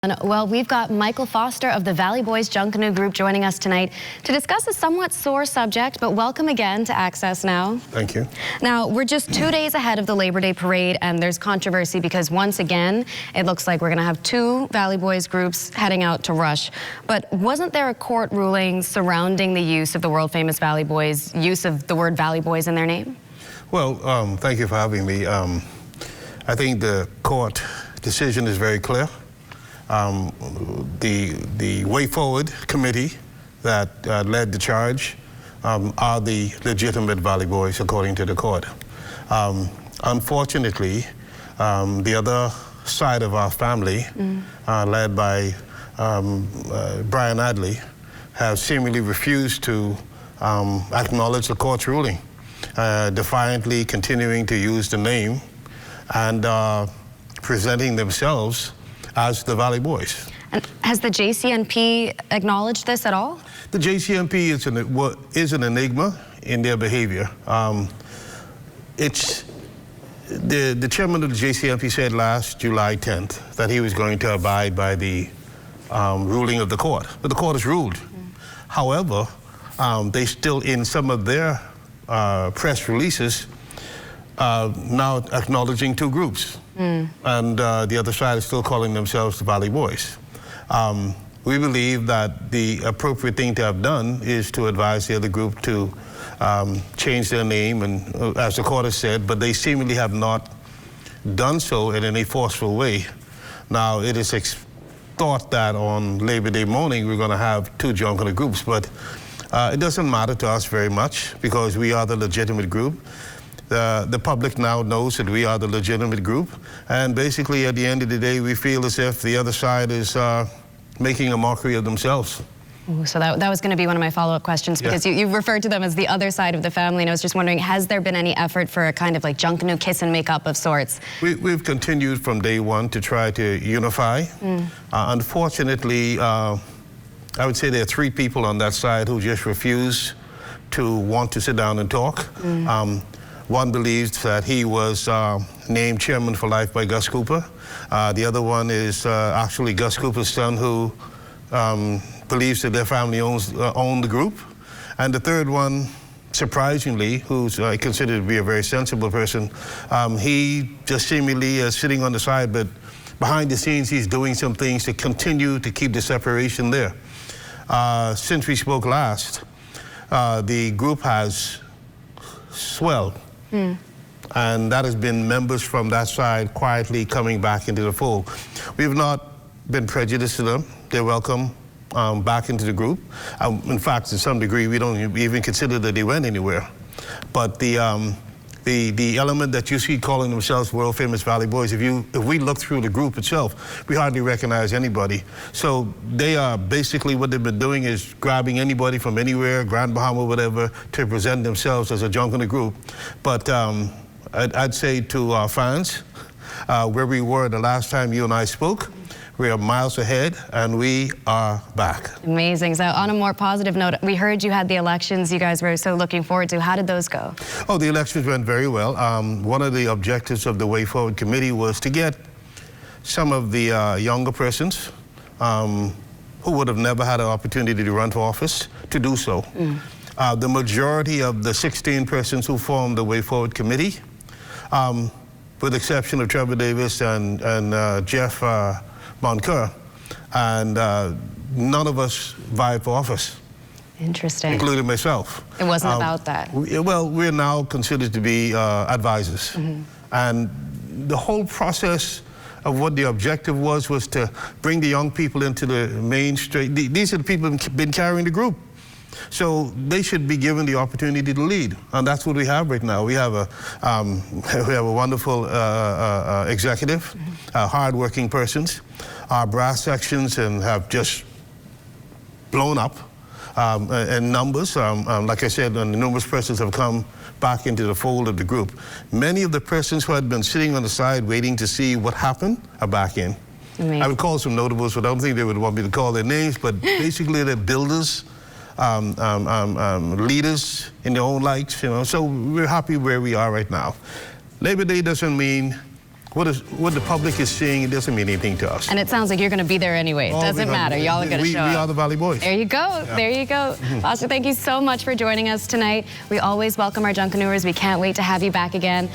Well, we've got Michael Foster of the Valley Boys Junkanoo Group joining us tonight to discuss a somewhat sore subject, but welcome again to Access Now. Thank you. Now, we're just 2 days ahead of the Labor Day parade, and there's controversy because once again, it looks like we're going to have two Valley Boys groups heading out to Rush. But wasn't there a court ruling surrounding the use of the world-famous Valley Boys, use of the word Valley Boys in their name? Well, thank you for having me. I think the court decision is very clear. The Way Forward committee that led the charge are the legitimate Valley Boys according to the court. Unfortunately, the other side of our family, led by Brian Adley, have seemingly refused to acknowledge the court's ruling, defiantly continuing to use the name and presenting themselves as the Valley Boys. And has the JCNP acknowledged this at all? The JCNP is an enigma in their behavior. The chairman of the JCNP said last July 10th that he was going to abide by the ruling of the court, but the court has ruled. However, they still, in some of their press releases, now acknowledging two groups. And the other side is still calling themselves the Valley Boys. We believe that the appropriate thing to have done is to advise the other group to change their name, and as the court has said, but they seemingly have not done so in any forceful way. Now, it is thought that on Labor Day morning we're going to have two junkanoo groups, but it doesn't matter to us very much because we are the legitimate group. The public now knows that we are the legitimate group, and basically at the end of the day we feel as if the other side is making a mockery of themselves. Ooh, so that was going to be one of my follow-up questions, because you referred to them as the other side of the family, and I was just wondering, has there been any effort for a kind of like junkanoo kiss and make up of sorts? We've continued from day one to try to unify. Unfortunately, I would say there are three people on that side who just refuse to want to sit down and talk. One believes that he was named chairman for life by Gus Cooper. The other one is actually Gus Cooper's son, who believes that their family own the group. And the third one, surprisingly, who's I consider to be a very sensible person, he just seemingly is sitting on the side, but behind the scenes he's doing some things to continue to keep the separation there. Since we spoke last, the group has swelled. And that has been members from that side quietly coming back into the fold. We've not been prejudiced to them. They're welcome back into the group. In fact, to some degree, we don't even consider that they went anywhere. But the element that you see calling themselves world famous Valley Boys, if we look through the group itself, we hardly recognize anybody. So they are basically, what they've been doing is grabbing anybody from anywhere, Grand Bahama, whatever, to present themselves as a junkanoo group. But I'd say to our fans, where we were the last time you and I spoke, we are miles ahead, and we are back. Amazing. So on a more positive note, we heard you had the elections you guys were so looking forward to. How did those go? Oh, the elections went very well. One of the objectives of the Way Forward Committee was to get some of the younger persons who would have never had an opportunity to run for office to do so. The majority of the 16 persons who formed the Way Forward Committee, with the exception of Trevor Davis and Jeff Moncur, and none of us vied for office. Interesting. Including myself. It wasn't about that. Well, we're now considered to be advisors. And the whole process of what the objective was to bring the young people into the mainstream. These are the people who've been carrying the group. So they should be given the opportunity to lead, and that's what we have right now. We have a wonderful executive, hard-working persons. Our brass sections have just blown up in numbers. Like I said, numerous persons have come back into the fold of the group. Many of the persons who had been sitting on the side waiting to see what happened are back in. Amazing. I would call some notables, but I don't think they would want me to call their names, but basically they're builders, leaders in their own lights, so we're happy where we are right now. Labor Day doesn't mean what the public is seeing, it doesn't mean anything to us. And it sounds like you're going to be there anyway. It doesn't matter. Y'all are going to show up. We are the Valley Boys. There you go. Yeah. There you go. Foster, thank you so much for joining us tonight. We always welcome our Junkanooers. We can't wait to have you back again.